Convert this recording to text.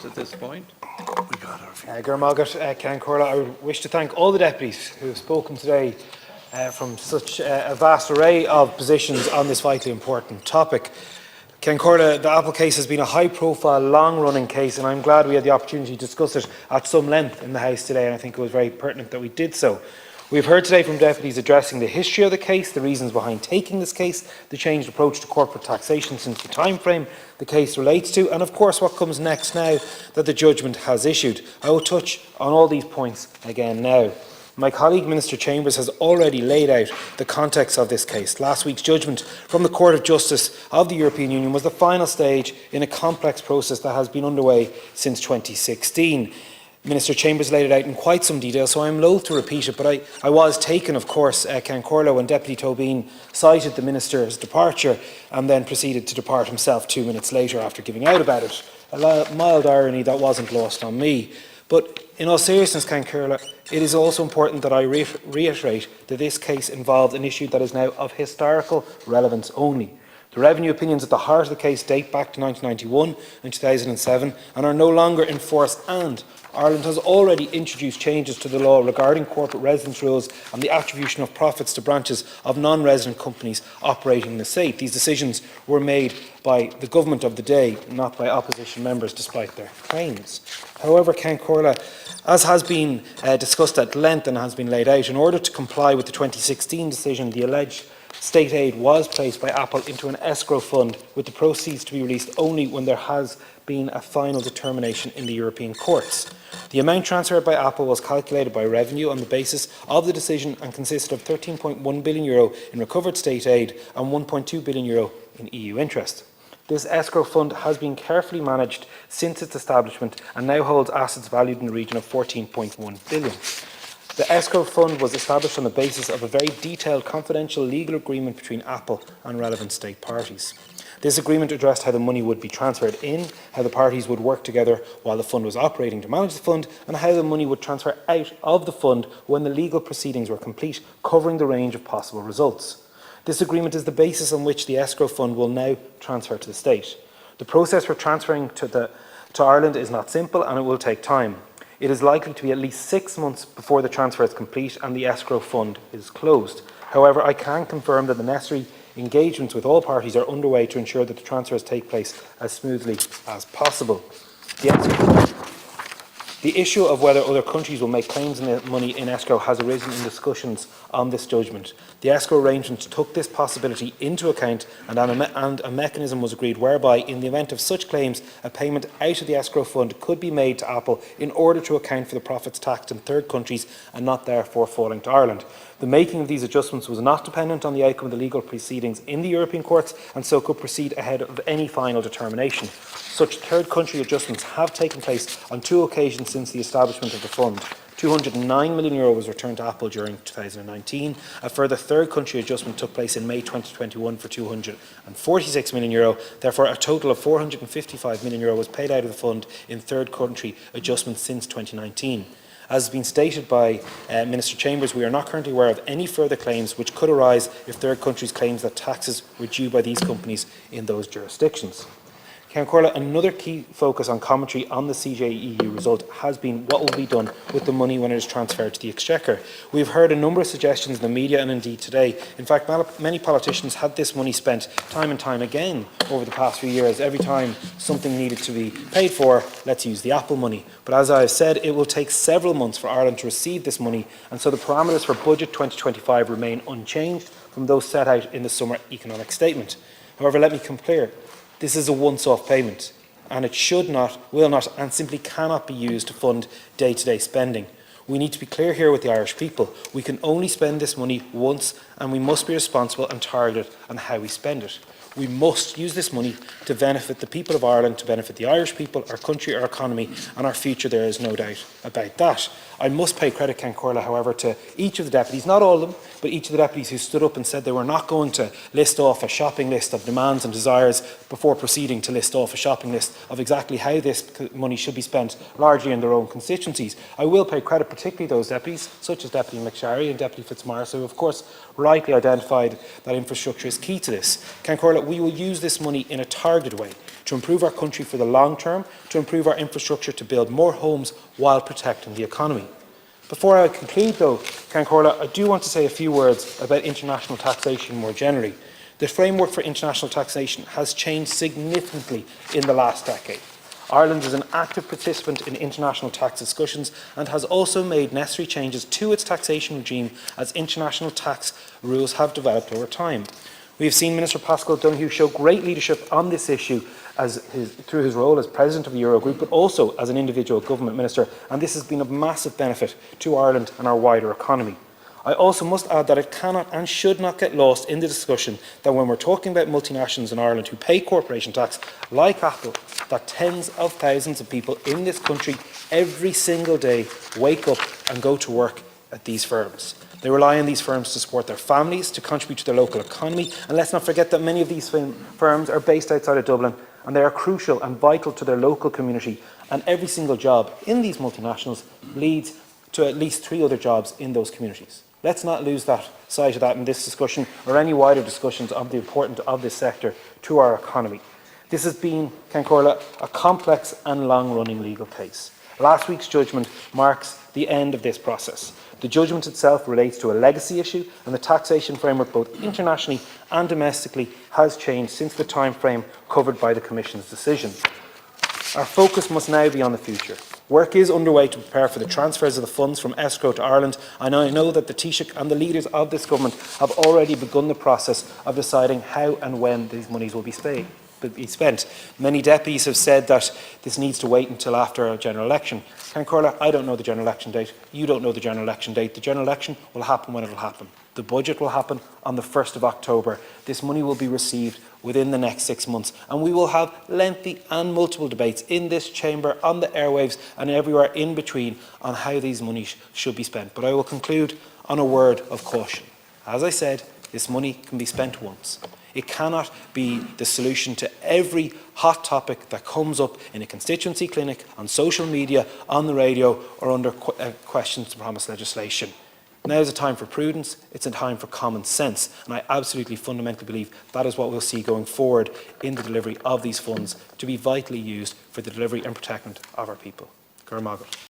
members at this point. Ken Corla, I wish to thank all the deputies who have spoken today from such a vast array of positions on this vitally important topic. Ken Corla, the Apple case has been a high-profile, long-running case, and I'm glad we had the opportunity to discuss it at some length in the House today, and I think it was very pertinent that we did so. We've heard today from deputies addressing the history of the case, the reasons behind taking this case, the changed approach to corporate taxation since the timeframe the case relates to, and of course what comes next now that the judgment has issued. I will touch on all these points again now. My colleague Minister Chambers has already laid out the context of this case. Last week's judgment from the Court of Justice of the European Union was the final stage in a complex process that has been underway since 2016. Minister Chambers laid it out in quite some detail, so I am loath to repeat it, but I was taken, of course, Ken Corla, when Deputy Tobin cited the Minister's departure and then proceeded to depart himself 2 minutes later after giving out about it. A mild irony that wasn't lost on me. But in all seriousness, Ken Corla, it is also important that I reiterate that this case involved an issue that is now of historical relevance only. The revenue opinions at the heart of the case date back to 1991 and 2007 and are no longer in force, and Ireland has already introduced changes to the law regarding corporate residence rules and the attribution of profits to branches of non-resident companies operating in the state. These decisions were made by the government of the day, not by opposition members, despite their claims. However, Ken Corla, as has been discussed at length and has been laid out, in order to comply with the 2016 decision, the alleged state aid was placed by Apple into an escrow fund, with the proceeds to be released only when there has been a final determination in the European courts. The amount transferred by Apple was calculated by revenue on the basis of the decision and consisted of €13.1 billion in recovered state aid and €1.2 billion in EU interest. This escrow fund has been carefully managed since its establishment and now holds assets valued in the region of €14.1 billion. The escrow fund was established on the basis of a very detailed confidential legal agreement between Apple and relevant state parties. This agreement addressed how the money would be transferred in, how the parties would work together while the fund was operating to manage the fund, and how the money would transfer out of the fund when the legal proceedings were complete, covering the range of possible results. This agreement is the basis on which the escrow fund will now transfer to the state. The process for transferring to Ireland is not simple, and it will take time. It is likely to be at least 6 months before the transfer is complete and the escrow fund is closed. However, I can confirm that the necessary engagements with all parties are underway to ensure that the transfers take place as smoothly as possible. The issue of whether other countries will make claims on the money in escrow has arisen in discussions on this judgment. The escrow arrangements took this possibility into account, and a mechanism was agreed whereby, in the event of such claims, a payment out of the escrow fund could be made to Apple in order to account for the profits taxed in third countries and not therefore falling to Ireland. The making of these adjustments was not dependent on the outcome of the legal proceedings in the European courts, and so could proceed ahead of any final determination. Such third country adjustments have taken place on 2 occasions since the establishment of the fund. €209 million was returned to Apple during 2019. A further third country adjustment took place in May 2021 for €246 million. Therefore, a total of €455 million was paid out of the fund in third country adjustments since 2019. As has been stated by Minister Chambers, we are not currently aware of any further claims which could arise if third countries claims that taxes were due by these companies in those jurisdictions. Ken Corla, another key focus on commentary on the CJEU result has been what will be done with the money when it is transferred to the Exchequer. We have heard a number of suggestions in the media and indeed today. In fact, many politicians had this money spent time and time again over the past few years. Every time something needed to be paid for, let's use the Apple money. But as I have said, it will take several months for Ireland to receive this money, and so the parameters for Budget 2025 remain unchanged from those set out in the summer economic statement. However, let me come clear. This is a once-off payment, and it should not, will not, and simply cannot be used to fund day-to-day spending. We need to be clear here with the Irish people. We can only spend this money once, and we must be responsible and targeted on how we spend it. We must use this money to benefit the people of Ireland, to benefit the Irish people, our country, our economy and our future. There is no doubt about that. I must pay credit, Ken Corla, however, to each of the deputies, not all of them, but each of the deputies who stood up and said they were not going to list off a shopping list of demands and desires before proceeding to list off a shopping list of exactly how this money should be spent, largely in their own constituencies. I will pay credit particularly those deputies, such as Deputy McSharry and Deputy Fitzmaurice, who of course rightly identified that infrastructure is key to this. Ken Corla, we will use this money in a targeted way. to improve our country for the long term, to improve our infrastructure, to build more homes while protecting the economy. Before I conclude though, Corla, I do want to say a few words about international taxation more generally. The framework for international taxation has changed significantly in the last decade. Ireland is an active participant in international tax discussions and has also made necessary changes to its taxation regime as international tax rules have developed over time. We have seen Minister Paschal Donoghue show great leadership on this issue through his role as President of the Eurogroup, but also as an individual government minister, and this has been of massive benefit to Ireland and our wider economy. I also must add that it cannot and should not get lost in the discussion that when we're talking about multinationals in Ireland who pay corporation tax, like Apple, that tens of thousands of people in this country every single day wake up and go to work at these firms. They rely on these firms to support their families, to contribute to their local economy, and let's not forget that many of these firms are based outside of Dublin, and they are crucial and vital to their local community, and every single job in these multinationals leads to at least 3 other jobs in those communities. Let's not lose that sight of that in this discussion or any wider discussions of the importance of this sector to our economy. This has been, Corla, a complex and long-running legal case. Last week's judgment marks the end of this process. The judgment itself relates to a legacy issue, and the taxation framework both internationally and domestically has changed since the time frame covered by the Commission's decision. Our focus must now be on the future. Work is underway to prepare for the transfers of the funds from escrow to Ireland, and I know that the Taoiseach and the leaders of this government have already begun the process of deciding how and when these monies will be spent. Many deputies have said that this needs to wait until after a general election. Corla, I don't know the general election date. You don't know the general election date. The general election will happen when it will happen. The budget will happen on the 1st of October. This money will be received within the next 6 months, and we will have lengthy and multiple debates in this chamber, on the airwaves and everywhere in between on how these monies should be spent. But I will conclude on a word of caution. As I said, this money can be spent once. It cannot be the solution to every hot topic that comes up in a constituency clinic, on social media, on the radio, or under questions to promise legislation. Now is a time for prudence, it's a time for common sense, and I absolutely fundamentally believe that is what we'll see going forward in the delivery of these funds to be vitally used for the delivery and protection of our people. Gurmagat.